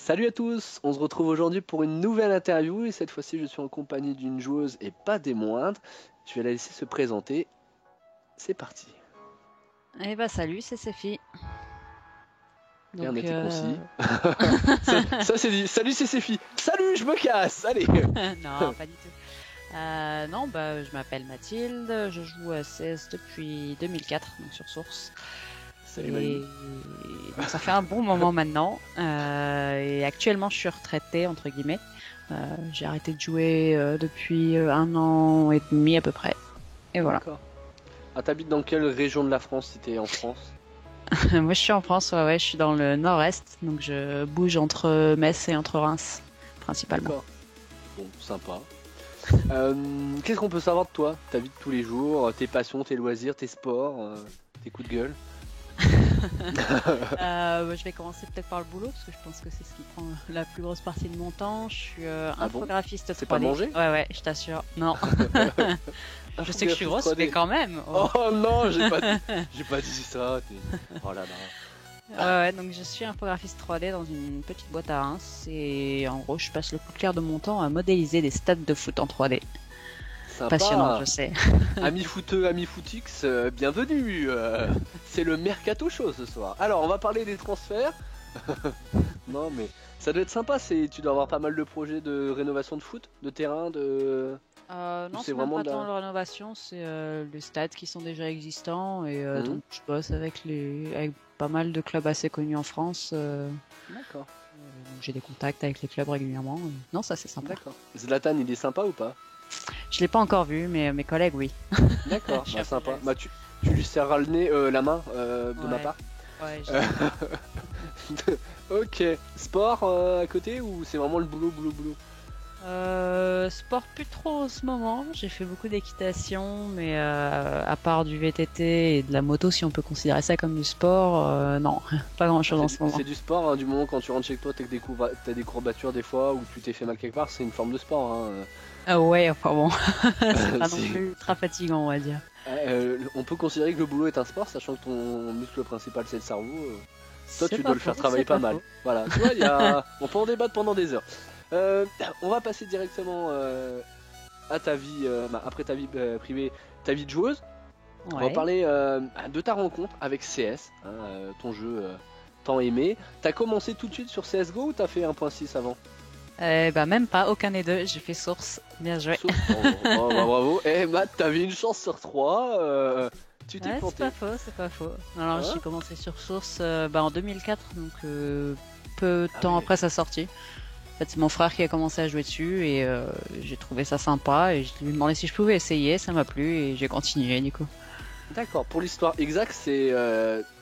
Salut à tous, on se retrouve aujourd'hui pour une nouvelle interview et cette fois-ci je suis en compagnie d'une joueuse et pas des moindres. Je vais la laisser se présenter. C'est parti. Eh bah salut, c'est Sophie. Rien Donc n'était concis. Ça c'est dit. Salut c'est Séphie. Salut, je me casse. Allez. non, pas du tout. Non, bah je m'appelle Mathilde, je joue à CS depuis 2004, donc sur Source. Salut Et Manu. donc, ça fait un bon moment maintenant. Et actuellement, je suis retraitée entre guillemets. J'ai arrêté de jouer depuis 1 an et demi à peu près. Et voilà. D'accord. Ah, t'habites dans quelle région de la France si t'es en France? Moi, je suis en France, ouais, je suis dans le nord-est, donc je bouge entre Metz et entre Reims, principalement. D'accord. Bon, sympa. Qu'est-ce qu'on peut savoir de toi? Ta vie de tous les jours, tes passions, tes loisirs, tes sports, tes coups de gueule? Je vais commencer peut-être par le boulot parce que je pense que c'est ce qui prend la plus grosse partie de mon temps. Je suis Ah bon? infographiste C'est 3D. pas manger? Ouais, je t'assure. Non. Je sais que je suis grosse, 3D. mais quand même. Oh. Oh non, j'ai pas dit ça. Oh là là. Ouais, donc je suis infographiste 3D dans une petite boîte à Reims et en gros, je passe le plus clair de mon temps à modéliser des stades de foot en 3D. Sympa. Passionnant, je sais. Amis footeux, amis footix, bienvenue. C'est le mercato show ce soir. Alors, on va parler des transferts. Non, mais ça doit être sympa. Tu dois avoir pas mal de projets de rénovation de foot, de terrain, de. Ou Non, c'est c'est même vraiment pas de la. tant la rénovation, c'est les stades qui sont déjà existants et Mhm. donc je bosse avec pas mal de clubs assez connus en France. D'accord, J'ai des contacts avec les clubs régulièrement. Non, ça c'est sympa. d'accord. Zlatan, il est sympa ou pas? Je l'ai pas encore vu, mais mes collègues oui. D'accord, Je suis bah un peu sympa. jalouse. Bah tu lui serras le nez, la main de ma Ouais, part. ouais, Euh, j'essaie. Ok. Sport à côté ou c'est vraiment le boulot, boulot, boulot? Sport plus trop en ce moment. J'ai fait beaucoup d'équitation, mais à part du VTT et de la moto, si on peut considérer ça comme du sport, non, pas grand Ah, chose en ce moment. c'est du sport, hein, du moment quand tu rentres chez toi, t'as des courbatures des fois ou tu t'es fait mal quelque part, c'est une forme de sport. Hein. Ah ouais, enfin bon, c'est pas non C'est- plus très fatigant, on va dire. on peut considérer que le boulot est un sport, sachant que ton muscle principal c'est le cerveau. Toi, C'est tu dois pas le faux, faire travailler c'est pas pas mal. faux. Voilà, tu vois, on peut en débattre pendant des heures. On va passer directement à ta vie, après ta vie privée, ta vie de joueuse. On va Ouais. parler de ta rencontre avec CS, hein, ton jeu tant aimé. T'as commencé tout de suite sur CSGO ou t'as fait 1.6 avant? Bah même pas, aucun des deux. J'ai fait source. Bien joué. Bravo, bravo, bravo. Eh Matt, t'avais une chance sur 3, tu t'es Ouais, c'est planté. pas faux, c'est pas faux. Alors Hein? j'ai commencé sur Source en 2004, donc peu de Ah temps ouais. après sa sortie. En fait, c'est mon frère qui a commencé à jouer dessus et j'ai trouvé ça sympa et je lui ai demandé si je pouvais essayer, ça m'a plu et j'ai continué du coup. D'accord, pour l'histoire exacte, c'est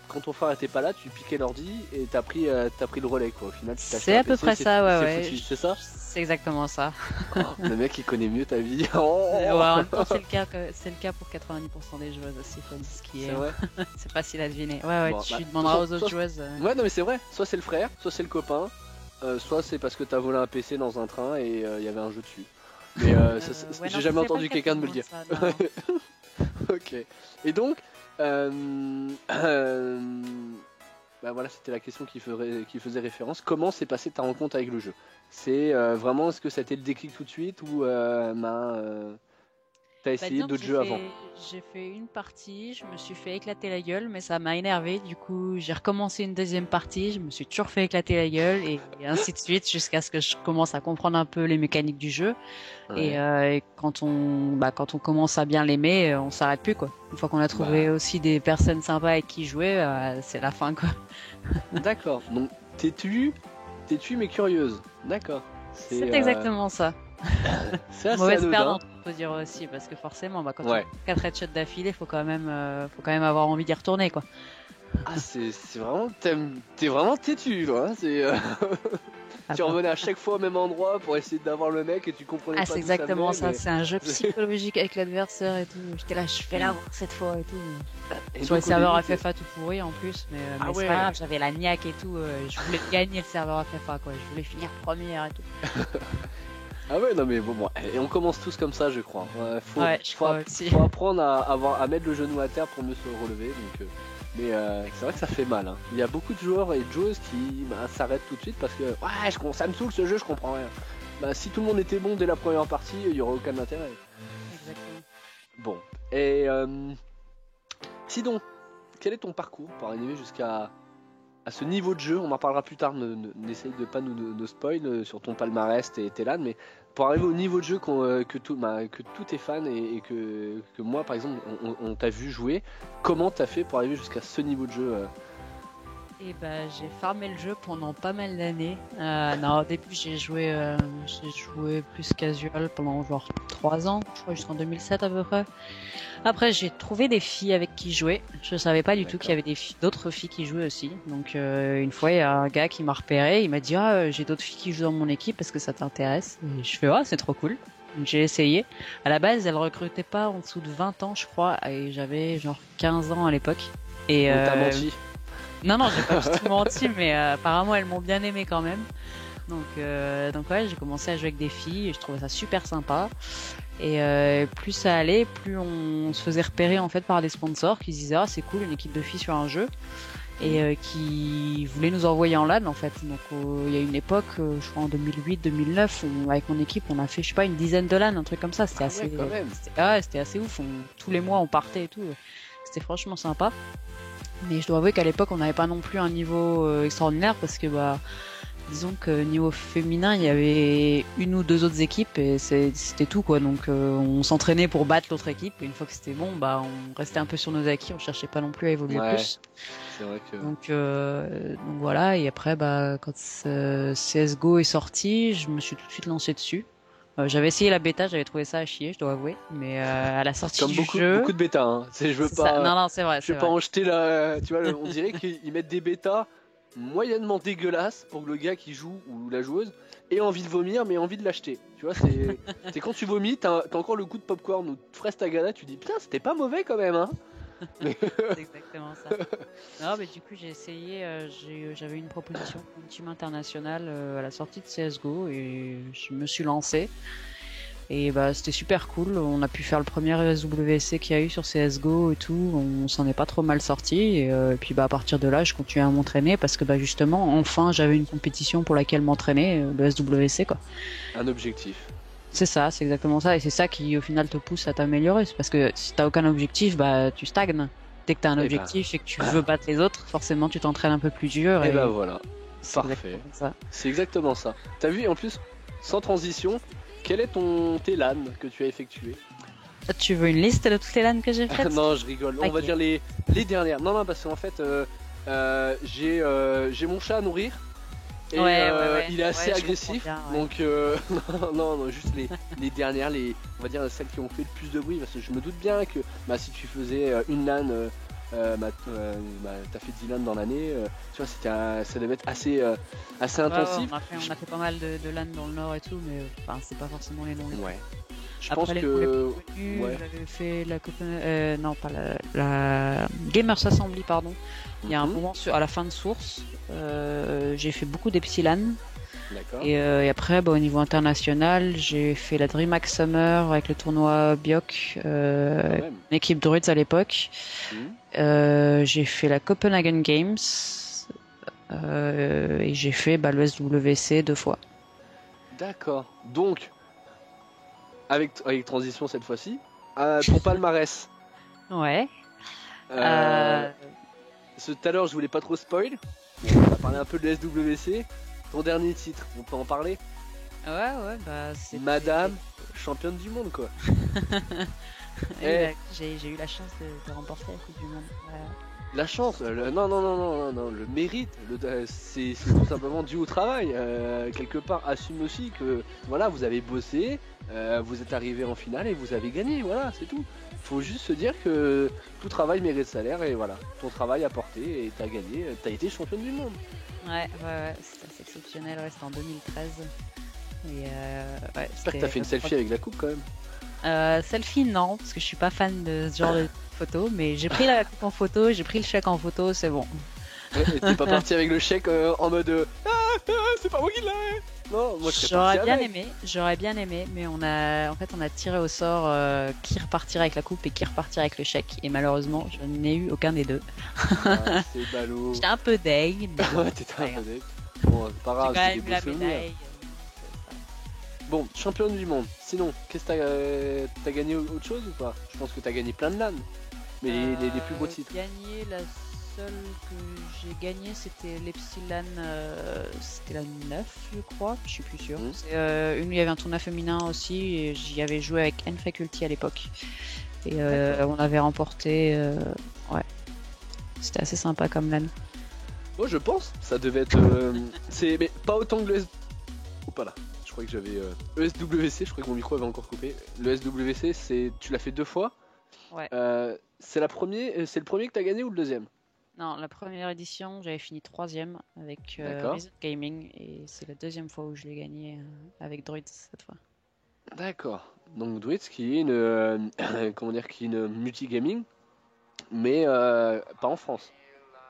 quand ton frère était pas là, tu piquais l'ordi et t'as pris le relais quoi. Au final, tu t'as acheté C'est un à peu PC, près ça, ouais, c'est ouais. foutu, c'est ça? C'est exactement ça. Oh, le mec il connaît mieux ta vie. Ouais, Oh, en même temps, c'est le cas pour 90% des joueuses aussi, faut dire ce qui c'est est. vrai. C'est facile à deviner. Ouais, ouais, Bon, tu bah, demanderas aux soit- autres joueuses. Ouais, non mais c'est vrai. Soit c'est le frère, soit c'est le copain, soit c'est parce que t'as volé un PC dans un train et il y avait un jeu dessus. Mais Ouais, non, j'ai jamais c'est pas entendu le cas de quelqu'un tout de le me le monde, dire. ça, non, non. Ok. Et donc, euh, euh, bah voilà, c'était la question qui faisait référence. Comment s'est passée ta rencontre avec le jeu? C'est vraiment, est-ce que ça a été le déclic tout de suite ou t'as Bah, essayé disons que d'autres jeux avant? j'ai fait une partie, je me suis fait éclater la gueule, mais ça m'a énervé. Du coup, j'ai recommencé une deuxième partie, je me suis toujours fait éclater la gueule et ainsi de suite jusqu'à ce que je commence à comprendre un peu les mécaniques du jeu. Ouais. Et quand on commence à bien l'aimer, on s'arrête plus quoi. Une fois qu'on a trouvé Bah, aussi des personnes sympas avec qui jouer, c'est la fin quoi. d'accord. Donc, t'es-tu mais curieuse. D'accord. C'est C'est exactement ça. c'est assez Mauvaise anodin. perdante, faut dire aussi, parce que forcément, quand tu Ouais. prends 4 headshots d'affilée, faut quand même avoir envie d'y retourner quoi. Ah, c'est vraiment. T'es vraiment têtu, là. Hein, tu revenais à chaque fois au même endroit pour essayer d'avoir le mec et tu comprenais Ah, pas c'est d'où ça exactement venait, ça. mais. C'est un jeu psychologique avec l'adversaire et tout. J'étais là, je vais l'avoir cette fois et tout. Et Sur les donc, au serveurs début, FFA tout pourri en plus, ah mais c'est ouais. pas grave, j'avais la niaque et tout. Je voulais gagner le serveur FFA quoi. Je voulais finir première et tout. Ah ouais, non mais bon, et on commence tous comme ça, je crois. Ouais, je crois aussi. Faut apprendre à mettre le genou à terre pour mieux se relever. Donc, Mais c'est vrai que ça fait mal. Hein. Il y a beaucoup de joueurs et de joueuses qui s'arrêtent tout de suite parce que ouais, ça me saoule ce jeu, je comprends rien. Bah, si tout le monde était bon dès la première partie, il y aurait aucun intérêt. Exactement. Bon, et sinon, quel est ton parcours pour arriver jusqu'à ce niveau de jeu? On en parlera plus tard, n'essaye de pas nous spoil sur ton palmarès, tes LAN, mais pour arriver au niveau de jeu que tous tes fans et que moi par exemple on t'a vu jouer, comment t'as fait pour arriver jusqu'à ce niveau de jeu Et bah, j'ai farmé le jeu pendant pas mal d'années. Non, au début, j'ai joué plus casual pendant genre 3 ans, je crois jusqu'en 2007 à peu près. Après, j'ai trouvé des filles avec qui jouer. Je savais pas du tout qu'il y avait d'autres filles qui jouaient aussi. Donc, une fois, il y a un gars qui m'a repéré. Il m'a dit, j'ai d'autres filles qui jouent dans mon équipe, est-ce que ça t'intéresse? Et je fais, c'est trop cool. Donc, j'ai essayé. À la base, elle recrutait pas en dessous de 20 ans, je crois. Et j'avais genre 15 ans à l'époque. Et t'as menti? Non, j'ai pas du tout menti, mais apparemment, elles m'ont bien aimé quand même. Donc ouais, j'ai commencé à jouer avec des filles et je trouvais ça super sympa. Et plus ça allait, plus on se faisait repérer en fait par des sponsors qui se disaient c'est cool, une équipe de filles sur un jeu, et qui voulaient nous envoyer en LAN en fait. Donc il y a une époque, je crois en 2008-2009, avec mon équipe, on a fait je sais pas une dizaine de LAN, un truc comme ça. C'était assez, quand même. C'était assez ouf. Tous les mois on partait et tout. C'était franchement sympa. Mais je dois avouer qu'à l'époque on n'avait pas non plus un niveau extraordinaire parce que disons que niveau féminin, il y avait une ou deux autres équipes et c'était tout quoi. Donc on s'entraînait pour battre l'autre équipe et une fois que c'était bon, on restait un peu sur nos acquis, on cherchait pas non plus à évoluer plus. C'est vrai que... Donc voilà, et après quand CS:GO est sorti, je me suis tout de suite lancé dessus. J'avais essayé la bêta, j'avais trouvé ça à chier, je dois avouer, mais à la sortie comme du jeu, beaucoup de bêta, hein. Je veux pas. Non, c'est vrai. Je vais pas en jeter là. Tu vois, on dirait qu'ils mettent des bêtas moyennement dégueulasses pour que le gars qui joue ou la joueuse ait envie de vomir, mais envie de l'acheter. Tu vois, c'est quand tu vomis, t'as encore le goût de popcorn ou de fraise tagada, tu dis putain, c'était pas mauvais quand même, hein. C'est exactement ça. Non, mais du coup, j'ai essayé. J'avais une proposition pour une team internationale à la sortie de CS:GO et je me suis lancé. Et c'était super cool. On a pu faire le premier SWC qu'il y a eu sur CS:GO et tout. On s'en est pas trop mal sorti. Et puis à partir de là, je continuais à m'entraîner parce que justement, enfin, j'avais une compétition pour laquelle m'entraîner, le SWC quoi. Un objectif. C'est ça, c'est exactement ça. Et c'est ça qui, au final, te pousse à t'améliorer. C'est parce que si t'as aucun objectif, tu stagnes. Dès que t'as un objectif et que tu veux battre les autres, forcément, tu t'entraînes un peu plus dur. Et voilà. Parfait. C'est exactement ça. T'as vu, en plus, sans transition, quel est tes LAN que tu as effectué? Tu veux une liste de toutes les LAN que j'ai faites? Non, je rigole. Okay. On va dire les dernières. Non, parce qu'en fait, j'ai mon chat à nourrir. Et il est assez agressif, bien, donc non, juste les dernières, on va dire celles qui ont fait le plus de bruit, parce que je me doute bien que si tu faisais une LAN, t'as fait 10 LAN dans l'année, tu vois, ça devait être assez intensif. On a fait pas mal de LAN dans le nord et tout, mais c'est pas forcément les noms. Ouais. Je Après, pense que j'avais fait la Gamers Assembly, pardon. Il y a un moment à la fin de source, j'ai fait beaucoup d'Epsilon. Et après, au niveau international, j'ai fait la DreamHack Summer avec le tournoi Bioc, l'équipe Druids à l'époque. J'ai fait la Copenhagen Games et j'ai fait le SWC 2 fois. D'accord. Donc, avec transition cette fois-ci, ton palmarès. Ouais. Tout à l'heure, je voulais pas trop spoil. On a parlé un peu de SWC. Ton dernier titre, on peut en parler? Ouais, c'est Madame championne du monde, quoi. J'ai eu la chance de remporter la Coupe du Monde. La chance, non, le mérite, c'est tout simplement dû au travail. Quelque part, assume aussi que voilà, vous avez bossé, vous êtes arrivé en finale et vous avez gagné, voilà, c'est tout. Faut juste se dire que tout travail mérite salaire et voilà, ton travail a porté et t'as gagné, t'as été championne du monde. Ouais, c'était assez exceptionnel, c'était en 2013. J'espère que t'as fait une selfie avec la coupe quand même. Selfie non, parce que je suis pas fan de ce genre de photo, mais j'ai pris la coupe en photo, j'ai pris le chèque en photo, c'est bon. T'es pas parti avec le chèque en mode c'est pas moi qui l'ai. Non, moi je serais J'aurais bien aimé, mais on a tiré au sort qui repartirait avec la coupe et qui repartirait avec le chèque. Et malheureusement, je n'ai eu aucun des deux. Ah, c'est ballot. J'étais un peu deg. Ouais, t'étais un peu deg. Bon, c'est pas grave, J'ai quand c'est même des eu la beaux souvenirs. médaille. Bon, championne du monde. Sinon, qu'est-ce que t'as gagné autre chose ou pas? Je pense que t'as gagné plein de LAN. Mais les plus gros titres. Gagné, la seule que j'ai gagnée, c'était l'Epsilon, c'était la 9, je crois, je suis plus sûr. C'est une où il y avait un tournoi féminin aussi, et j'y avais joué avec N-Faculty à l'époque. Et on avait remporté, ouais. C'était assez sympa comme LAN. Moi, je pense, ça devait être. Mais pas autant que le S. Oh, pas là. Je croyais que j'avais. ESWC, je croyais que mon micro avait encore coupé. Le SWC, tu l'as fait 2 fois. Ouais. C'est le premier que t'as gagné ou le deuxième? Non, la première édition, j'avais fini 3ème avec Reason Gaming, et c'est la deuxième fois où je l'ai gagné avec Druids cette fois. D'accord. Donc Druids qui est une comment dire, qui est une multigaming, mais pas en France.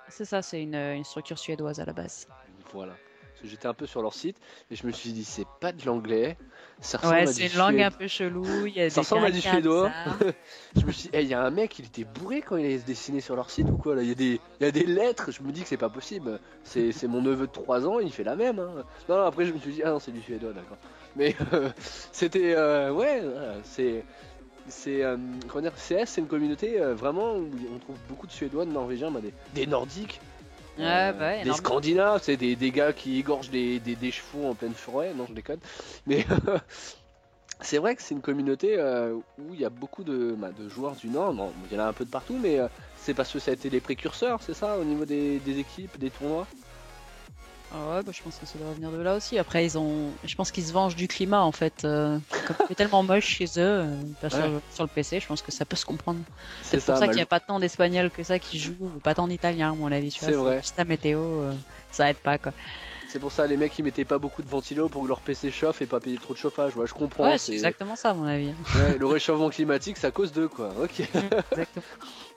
C'est ça, c'est une structure suédoise à la base. Voilà. Parce que j'étais un peu sur leur site et je me suis dit c'est pas de l'anglais. Ça ressemble Ouais, à c'est une langue un peu chelou. Il y a ça des ressemble à du caractères suédois. bizarres. Je me suis dit, il y a un mec, il était bourré quand il allait se dessiner sur leur site ou quoi là. Il y a des lettres. Je me dis que c'est pas possible. C'est mon neveu de 3 ans, il fait la même. Hein. Non, après je me suis dit, ah non, c'est du suédois, d'accord. Mais c'était. Ouais, voilà, comment dire, CS, c'est une communauté vraiment où on trouve beaucoup de Suédois, de Norvégiens, des Nordiques. Ouais, des Scandinaves, c'est des gars qui égorgent des chevaux en pleine forêt, non je déconne, mais c'est vrai que c'est une communauté où il y a beaucoup de joueurs du Nord, bon, il y en a un peu de partout, mais c'est parce que ça a été les précurseurs, c'est ça, au niveau des équipes, des tournois? Ouais, bah, je pense que ça doit venir de là aussi. Après, je pense qu'ils se vengent du climat en fait. Comme c'est tellement moche chez eux, sur le PC, je pense que ça peut se comprendre. C'est pour ça qu'il n'y a pas tant d'Espagnols que ça qui jouent, ou pas tant d'Italiens à mon avis. Tu vois, c'est vrai. Juste la météo, ça aide pas quoi. C'est pour ça les mecs ils mettaient pas beaucoup de ventilo pour que leur PC chauffe et pas payer trop de chauffage. Ouais, je comprends. Ouais, c'est exactement ça à mon avis. Ouais, le réchauffement climatique, c'est à cause d'eux quoi. Ok. Exactement.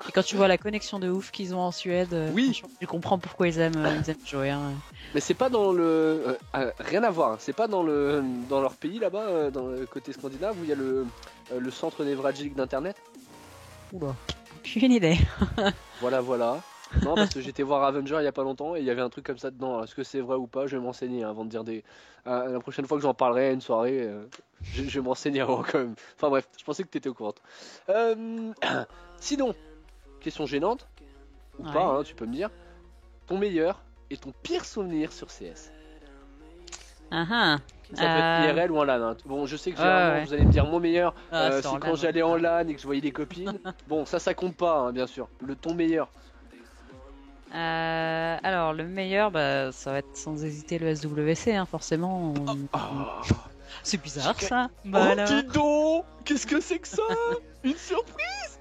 Et quand tu vois la connexion de ouf qu'ils ont en Suède, oui, tu comprends pourquoi ils aiment jouer. Hein. Mais c'est pas dans le rien à voir. C'est pas dans leur pays là-bas, dans le côté scandinave où il y a le centre névralgique d'internet. Oula, aucune idée. Voilà. Non, parce que j'étais voir Avenger il y a pas longtemps et il y avait un truc comme ça dedans. Est-ce que c'est vrai ou pas? Je vais m'enseigner avant de dire des. La prochaine fois que j'en parlerai à une soirée, je vais m'enseigner avant quand même. Enfin bref, je pensais que t'étais au courant. Sinon, question gênante ou pas, hein, tu peux me dire. Ton meilleur et ton pire souvenir sur CS? Ça peut être IRL ou en LAN. Hein. Bon, je sais que généralement vous allez me dire mon meilleur, c'est quand j'allais en LAN et que je voyais des copines. Bon, ça compte pas, hein, bien sûr. Ton meilleur. Alors le meilleur, ça va être sans hésiter le SWC, hein, forcément. C'est bizarre ça. Bah, dis donc, qu'est-ce que c'est que ça? Une surprise?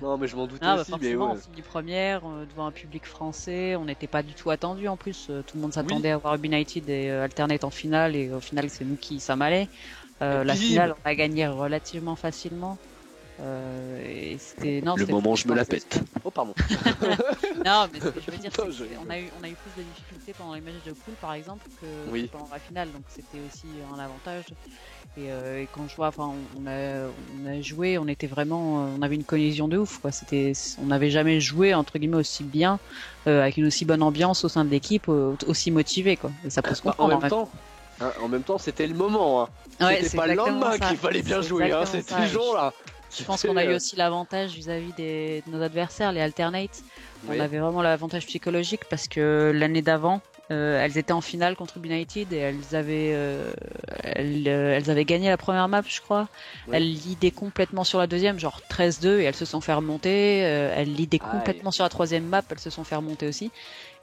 Non mais je m'en doutais aussi, mais ouais. On finit première devant un public français, on n'était pas du tout attendu en plus. Tout le monde s'attendait à voir United et Alternate en finale, et au final c'est nous qui sommes allés. La finale, on a gagné relativement facilement. Et c'était le moment où je me la pète. Oh pardon. Non mais je veux dire, on a eu plus de difficultés pendant les matchs de poule par exemple que pendant la finale, donc c'était aussi un avantage. Et quand je vois, on a joué, on était vraiment, on avait une cohésion de ouf quoi. On n'avait jamais joué entre guillemets aussi bien, avec une aussi bonne ambiance au sein de l'équipe, aussi motivé quoi. Et ça peut se comprendre. En même temps, c'était le moment. Hein. Ouais, c'était pas le lendemain qu'il fallait bien jouer. Hein. C'était le jour là. Je pense qu'on a eu aussi l'avantage vis-à-vis de nos adversaires, les Alternates. On avait vraiment l'avantage psychologique parce que l'année d'avant, elles étaient en finale contre United et elles avaient gagné la première map, je crois. Oui. Elles leadaient complètement sur la deuxième, genre 13-2, et elles se sont fait remonter. Elles leadaient complètement sur la troisième map, elles se sont fait remonter aussi.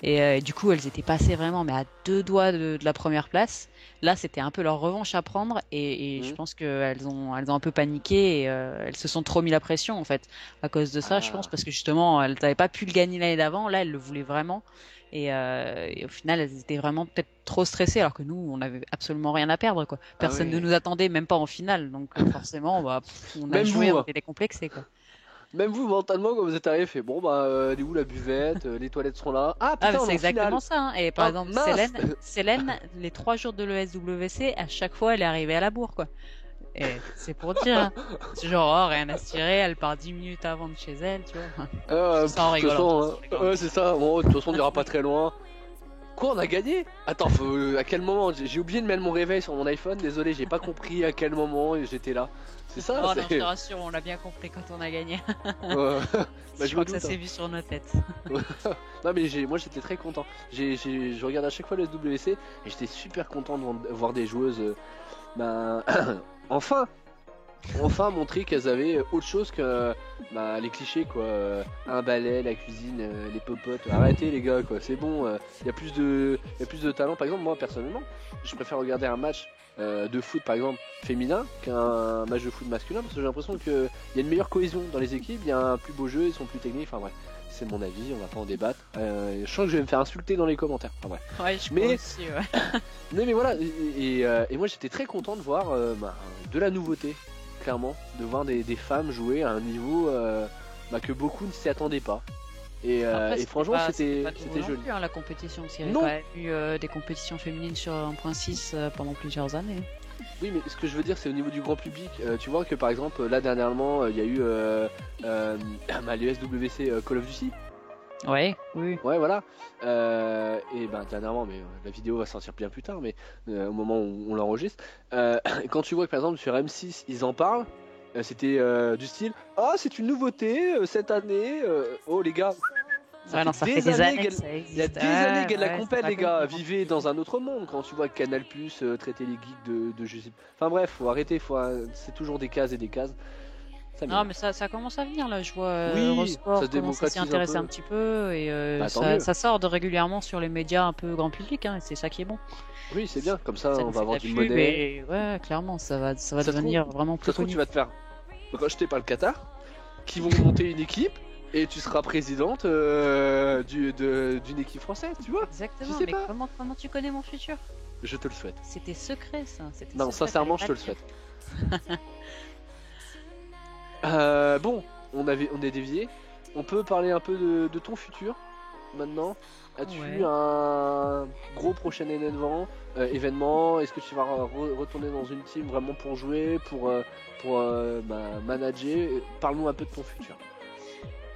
Et du coup, elles étaient passées vraiment mais à 2 doigts de la première place. Là, c'était un peu leur revanche à prendre, et je pense qu'elles ont un peu paniqué, et elles se sont trop mis la pression en fait à cause de ça, je pense, parce que justement elles n'avaient pas pu le gagner l'année d'avant. Là, elles le voulaient vraiment, et au final, elles étaient vraiment peut-être trop stressées, alors que nous, on n'avait absolument rien à perdre quoi. Personne ne nous attendait, même pas en finale, donc forcément, on a même joué, on était décomplexés quoi. Même vous, mentalement, quand vous êtes arrivé, fait bon, bah, elle est où la buvette? Les toilettes seront là. Ah, Ah, mais putain, on c'est est en exactement finale. ça, hein. Et par Ah, exemple, mince! Célène, les 3 jours de l'ESWC, à chaque fois, elle est arrivée à la bourre, quoi. Et c'est pour dire, hein. C'est genre, oh, rien à se tirer, elle part 10 minutes avant de chez elle, tu vois. Je dis ça en De toute rigolant, de toute façon, façon, les gars. ouais, c'est ça. Bon, de toute façon, on ira pas très loin. Quoi, on a gagné? Attends, à quel moment? J'ai oublié de mettre mon réveil sur mon iPhone. Désolé, j'ai pas compris à quel moment j'étais là. C'est ça, Oh non, je te c'est. rassure, on l'a bien compris quand on a gagné. Ouais. Bah, Je je me crois que ça doute, hein. s'est vu sur nos têtes. Non, mais moi j'étais très content. Je regarde à chaque fois le SWC et j'étais super content de voir des joueuses. Bah, enfin! Enfin montrer qu'elles avaient autre chose que bah, les clichés quoi. Un balai, la cuisine, les popotes. Arrêtez les gars quoi, c'est bon. Il y a plus de talent. Par exemple moi personnellement, je préfère regarder un match de foot par exemple féminin qu'un match de foot masculin parce que j'ai l'impression qu'il y a une meilleure cohésion dans les équipes, il y a un plus beau jeu, ils sont plus techniques. Enfin bref, c'est mon avis, on va pas en débattre. Je sens que je vais me faire insulter dans les commentaires. Enfin bref. Ouais, je Mais- crois aussi, ouais. Mais voilà, et moi j'étais très content de voir bah, de la nouveauté, clairement, de voir des femmes jouer à un niveau bah, que beaucoup ne s'y attendaient pas. Après, Et franchement, c'était pas nouveau non joli. plus, hein, la compétition, parce qu'il y avait Non. quand même eu des compétitions féminines sur 1.6 pendant plusieurs années. Oui, mais ce que je veux dire, c'est au niveau du grand public. Tu vois que par exemple, là dernièrement, il y a eu bah, le SWC Call of Duty. Ouais, oui. Ouais, voilà. Et ben dernièrement, mais la vidéo va sortir bien plus tard, mais au moment où on l'enregistre, quand tu vois que par exemple sur M6 ils en parlent, c'était du style ah c'est une nouveauté cette année. Oh les gars, Ouais, non, ça fait des années que ça il y a existe. des années qu'elle la Ouais, compète c'est les pas gars. connu. Vivez dans un autre monde quand tu vois que Canal Plus traiter les geeks de je sais. Enfin bref, faut arrêter, c'est toujours des cases et des cases. Ça Non, m'énerve. mais ça commence à venir là. Je vois Oui, Eurosport ça se commence à s'y démocratise un intéresser peu. un petit peu et Bah tant mieux. ça sort de régulièrement sur les médias un peu grand public, hein, et c'est ça qui est bon. Oui, c'est bien. Comme ça, Ça on nous va fait de avoir la du pub monnaie. et ouais, clairement, ça va Ça se devenir vraiment Ça plus se trouve, connu. tu vas te faire rejeter par le Qatar, qui vont monter une équipe, et tu seras présidente d'une équipe française, tu vois? Exactement, Je sais mais pas. comment tu connais mon futur? Je te le souhaite. C'était secret ça. C'était Non, secret, sincèrement, je fallait te pas le dire. souhaite. Bon, on est dévié. On peut parler un peu de ton futur maintenant. As-tu Ouais. un gros prochain événement? Est-ce que tu vas retourner dans une team vraiment pour jouer, pour bah, manager? Parle-nous un peu de ton futur.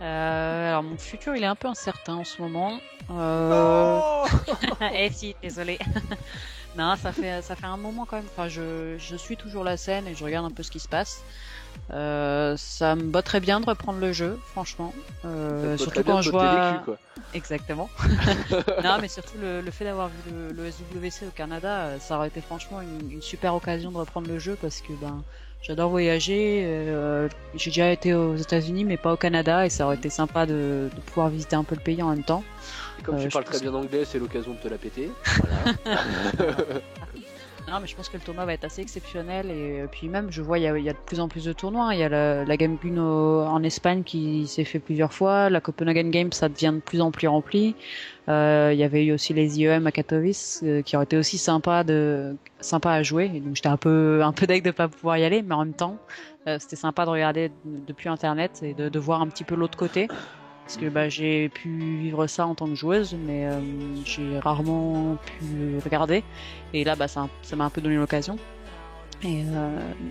Alors mon futur il est un peu incertain en ce moment. Non. Eh si, désolé. Non, ça fait un moment quand même. Enfin, je suis toujours la scène et je regarde un peu ce qui se passe. Ça me botterait bien de reprendre le jeu, franchement. Surtout quand je vois. Quoi. Exactement. Non, mais surtout le fait d'avoir vu le SWC au Canada, ça aurait été franchement une super occasion de reprendre le jeu parce que ben j'adore voyager. J'ai déjà été aux États-Unis, mais pas au Canada, et ça aurait été sympa de pouvoir visiter un peu le pays en même temps. Et comme tu je parles pense très bien anglais, c'est l'occasion de te la péter. Non, mais je pense que le tournoi va être assez exceptionnel, et puis même je vois il y a de plus en plus de tournois, hein. Il y a la Game en Espagne qui s'est fait plusieurs fois, la Copenhagen Games ça devient de plus en plus rempli. Il y avait eu aussi les IEM à Katowice qui auraient été aussi sympa à jouer, et donc j'étais un peu deg de pas pouvoir y aller, mais en même temps c'était sympa de regarder depuis internet et de voir un petit peu l'autre côté. Parce que bah, j'ai pu vivre ça en tant que joueuse, mais j'ai rarement pu regarder. Et là, bah, ça m'a un peu donné l'occasion. Et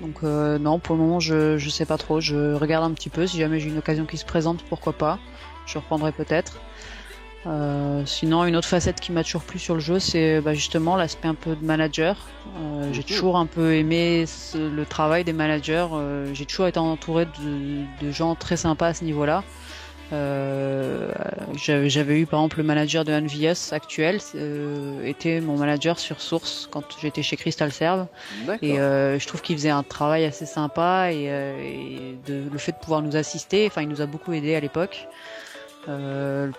donc non, pour le moment, je sais pas trop. Je regarde un petit peu. Si jamais j'ai une occasion qui se présente, pourquoi pas. Je reprendrai peut-être. Sinon, une autre facette qui m'a toujours plu sur le jeu, c'est bah, justement l'aspect un peu de manager. J'ai toujours un peu aimé le travail des managers. J'ai toujours été entouré de gens très sympas à ce niveau-là. J'avais eu par exemple le manager de NVS actuel était mon manager sur Source quand j'étais chez Crystal Serve, et je trouve qu'il faisait un travail assez sympa, et le fait de pouvoir nous assister, enfin il nous a beaucoup aidé à l'époque.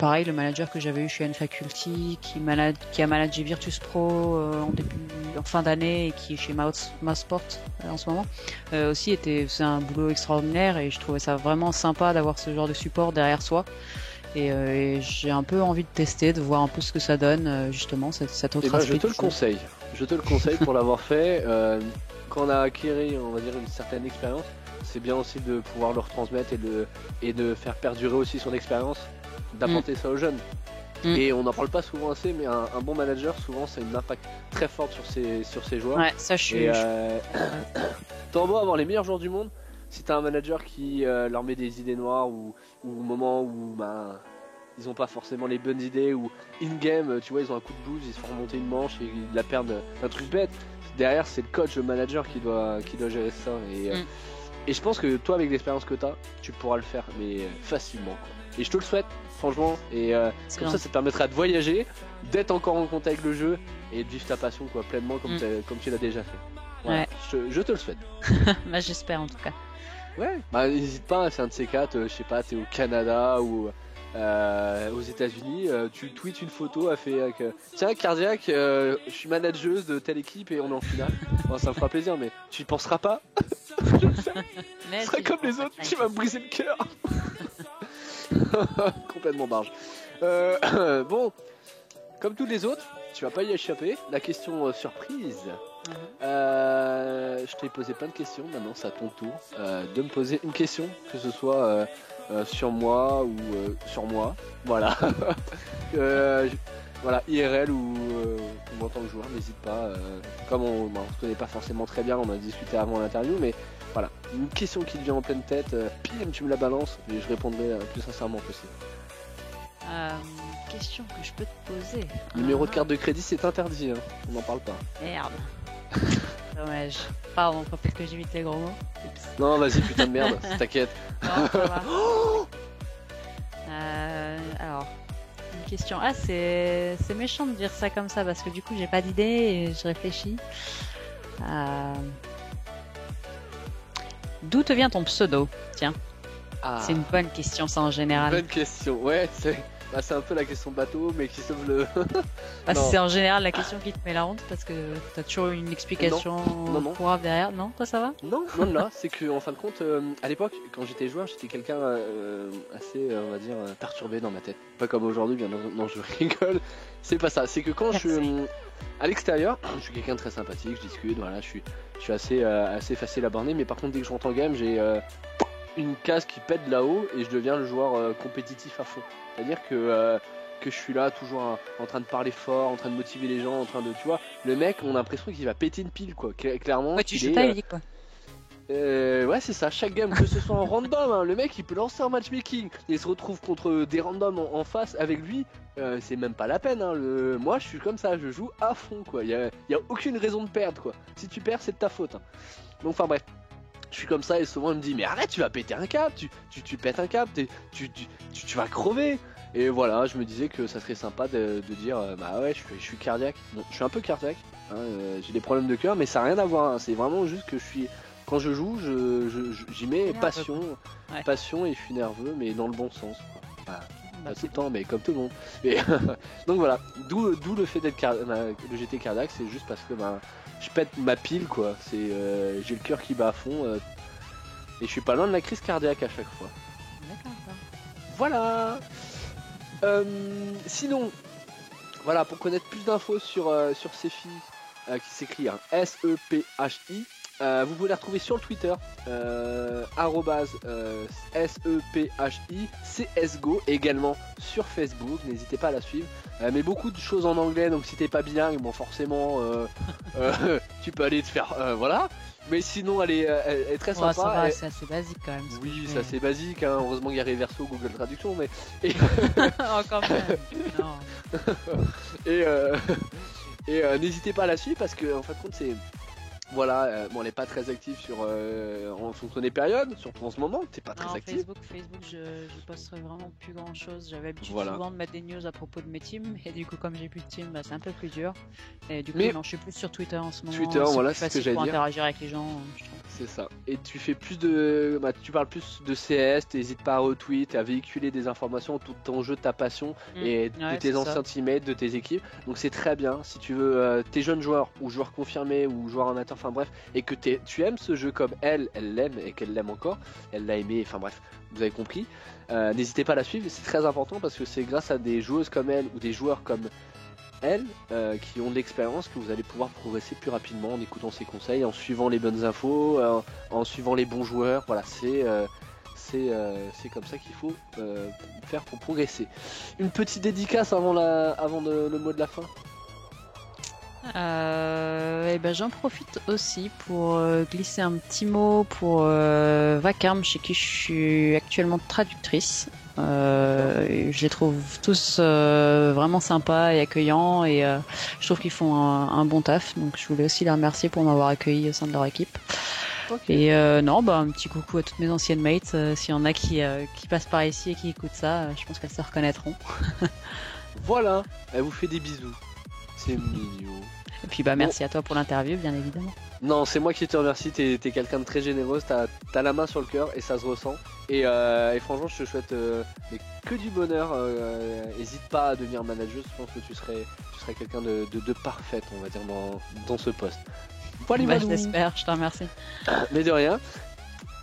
Pareil, le manager que j'avais eu chez N-Faculty qui a managé Virtus Pro en fin d'année, et qui est chez Mouthsport en ce moment, aussi c'est un boulot extraordinaire, et je trouvais ça vraiment sympa d'avoir ce genre de support derrière soi, et j'ai un peu envie de tester, de voir un peu ce que ça donne, justement cet autre aspect. Je te le conseille. Je te le conseille pour l'avoir fait. Quand on a acquis, on va dire, une certaine expérience, c'est bien aussi de pouvoir le retransmettre et de faire perdurer aussi son expérience, d'apporter ça aux jeunes. Et on n'en parle pas souvent assez, mais un bon manager, souvent, ça a un impact très fort sur ses joueurs. Ouais, ça je suis. T'as beau avoir les meilleurs joueurs du monde, si t'as un manager qui leur met des idées noires ou au moment où ils ont pas forcément les bonnes idées, ou in-game, tu vois, ils ont un coup de blues, ils se font remonter une manche et ils la perdent, un truc bête. Derrière, c'est le coach, le manager qui doit gérer ça. Et je pense que toi, avec l'expérience que t'as, tu pourras le faire, mais facilement, quoi. Et je te le souhaite, franchement. Et comme ça te permettra de voyager, d'être encore en contact avec le jeu et de vivre ta passion, quoi, pleinement comme tu l'as déjà fait. Voilà. Ouais. Je te le souhaite. Bah, j'espère en tout cas. Ouais. Bah, n'hésite pas, c'est un de ces quatre, je sais pas, t'es au Canada ou aux États-Unis, tu tweets une photo avec tiens, Cardiac, je suis manageuse de telle équipe et on est en finale. Bon, ça me fera plaisir, mais tu y penseras pas. Je le sais. Ce serait comme les autres, tu vas me briser le cœur. Complètement barge. Bon, comme tous les autres, tu vas pas y échapper. La question surprise. Je t'ai posé plein de questions. Maintenant, c'est à ton tour de me poser une question, que ce soit sur moi ou sur moi. Voilà. Voilà, IRL ou en tant que joueur, n'hésite pas. Comme on se connaît pas forcément très bien, on a discuté avant l'interview, mais voilà, une question qui te vient en pleine tête, pim, tu me la balances et je répondrai le plus sincèrement possible. Question que je peux te poser. Numéro de carte de crédit, c'est interdit, hein. On n'en parle pas. Merde. Dommage. Pardon, faut peut-être que j'imite les gros mots. Oups. Non, vas-y, putain de merde, t'inquiète. Non, ça va. Alors, une question. Ah, c'est méchant de dire ça comme ça parce que du coup, j'ai pas d'idée et je réfléchis. D'où te vient ton pseudo? Tiens. C'est une bonne question, ça en général. Bonne question, ouais, c'est un peu la question bateau, mais qui sauve le. C'est en général la question qui te met la honte parce que t'as toujours une explication pourrave derrière. Non, toi ça va? Non, là, c'est que en fin de compte, à l'époque, quand j'étais joueur, j'étais quelqu'un assez, on va dire, perturbé dans ma tête. Pas comme aujourd'hui, bien non, je rigole. C'est pas ça, c'est que quand je suis à l'extérieur, je suis quelqu'un de très sympathique, je discute, voilà, je suis assez facile à borner, mais par contre, dès que je rentre en game, j'ai une case qui pète là-haut et je deviens le joueur compétitif à fond. C'est-à-dire que je suis là toujours en train de parler fort, en train de motiver les gens, en train de, tu vois, le mec, on a l'impression qu'il va péter une pile, quoi. Clairement. Ouais, tu joues ta vie, quoi. Ouais, c'est ça, chaque game, que ce soit en random, hein, le mec il peut lancer un matchmaking et se retrouve contre des randoms en face avec lui, c'est même pas la peine, hein, moi je suis comme ça, je joue à fond, quoi. Y a aucune raison de perdre, quoi. Si tu perds, c'est de ta faute, hein. Donc, enfin bref. Je suis comme ça et souvent il me dit mais arrête, tu vas péter un câble, tu pètes un câble, tu vas crever. Et voilà, je me disais que ça serait sympa de dire bah ouais, je suis cardiaque. Bon, je suis un peu cardiaque, hein, j'ai des problèmes de cœur, mais ça n'a rien à voir, hein. C'est vraiment juste que quand je joue, j'y mets passion, passion et je suis nerveux, mais dans le bon sens, quoi. Pas tout le temps, mais comme tout le monde. Et donc voilà, d'où le fait d'être le GT cardiaque, c'est juste parce que je pète ma pile, quoi. J'ai le cœur qui bat à fond et je suis pas loin de la crise cardiaque à chaque fois. D'accord. Voilà. Sinon, voilà, pour connaître plus d'infos sur Sephi, qui s'écrit SEPHI, vous pouvez la retrouver sur le Twitter, @SEPHI, CSGO, également sur Facebook, n'hésitez pas à la suivre. Mais beaucoup de choses en anglais, donc si t'es pas bilingue, bon forcément tu peux aller te faire voilà. Mais sinon elle est très sympa. Ça va, c'est assez basique quand même. Oui, c'est assez basique, hein. Heureusement qu'il y a Reverso, Google Traduction, mais oh, quand même. Non. Et n'hésitez pas à la suivre parce que en fin de compte c'est voilà, bon, elle n'est pas très active en fonction des périodes, surtout en ce moment, t'es pas très active. Facebook, je posterai vraiment plus grand chose. J'avais l'habitude souvent de mettre des news à propos de mes teams, et du coup, comme j'ai plus de team, c'est un peu plus dur. Et du coup, non, je suis plus sur Twitter en ce moment. Twitter, voilà, c'est ce que j'allais dire. Pour interagir avec les gens, je trouve. C'est ça. Et tu fais plus tu parles plus de CS, t'hésites pas à retweet, à véhiculer des informations autour de ton jeu, de ta passion et de tes anciens teammates, de tes équipes. Donc c'est très bien. Si tu veux, t'es jeune joueur ou joueur confirmé ou joueur amateur, enfin bref, et que tu aimes ce jeu comme elle l'aime et qu'elle l'aime encore, elle l'a aimé, enfin bref, vous avez compris. N'hésitez pas à la suivre, c'est très important parce que c'est grâce à des joueuses comme elle ou des joueurs comme elles, qui ont de l'expérience, que vous allez pouvoir progresser plus rapidement en écoutant ses conseils, en suivant les bonnes infos, en suivant les bons joueurs. Voilà, c'est comme ça qu'il faut faire pour progresser. Une petite dédicace avant le mot de la fin. Et ben j'en profite aussi pour glisser un petit mot pour Vacarme, chez qui je suis actuellement traductrice. Je les trouve tous vraiment sympas et accueillants, et je trouve qu'ils font un bon taf, donc je voulais aussi les remercier pour m'avoir accueilli au sein de leur équipe. Okay. Et non, bah un petit coucou à toutes mes anciennes mates, s'il y en a qui passent par ici et qui écoutent ça, je pense qu'elles se reconnaîtront. Voilà, elle vous fait des bisous. C'est mignon. Et puis bah merci à toi pour l'interview, bien évidemment. Non, c'est moi qui te remercie, t'es quelqu'un de très généreuse, t'as la main sur le cœur et ça se ressent. Et franchement, je te souhaite mais que du bonheur. Hésite pas à devenir manager, je pense que tu serais quelqu'un de parfaite, on va dire, dans ce poste. Voilà, bah, je l'espère, je te remercie. Mais de rien.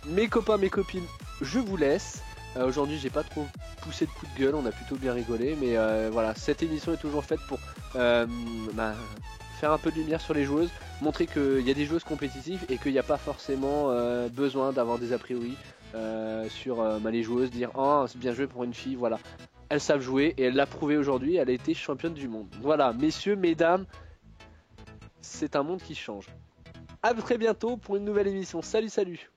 Mes copains, mes copines, je vous laisse. Aujourd'hui, j'ai pas trop poussé de coups de gueule, on a plutôt bien rigolé. Mais voilà, cette émission est toujours faite pour faire un peu de lumière sur les joueuses, montrer qu'il y a des joueuses compétitives et qu'il n'y a pas forcément besoin d'avoir des a priori sur les joueuses, dire oh c'est bien joué pour une fille, voilà. Elles savent jouer et elle l'a prouvé aujourd'hui, elle a été championne du monde. Voilà, messieurs, mesdames, c'est un monde qui change. À très bientôt pour une nouvelle émission. Salut, salut!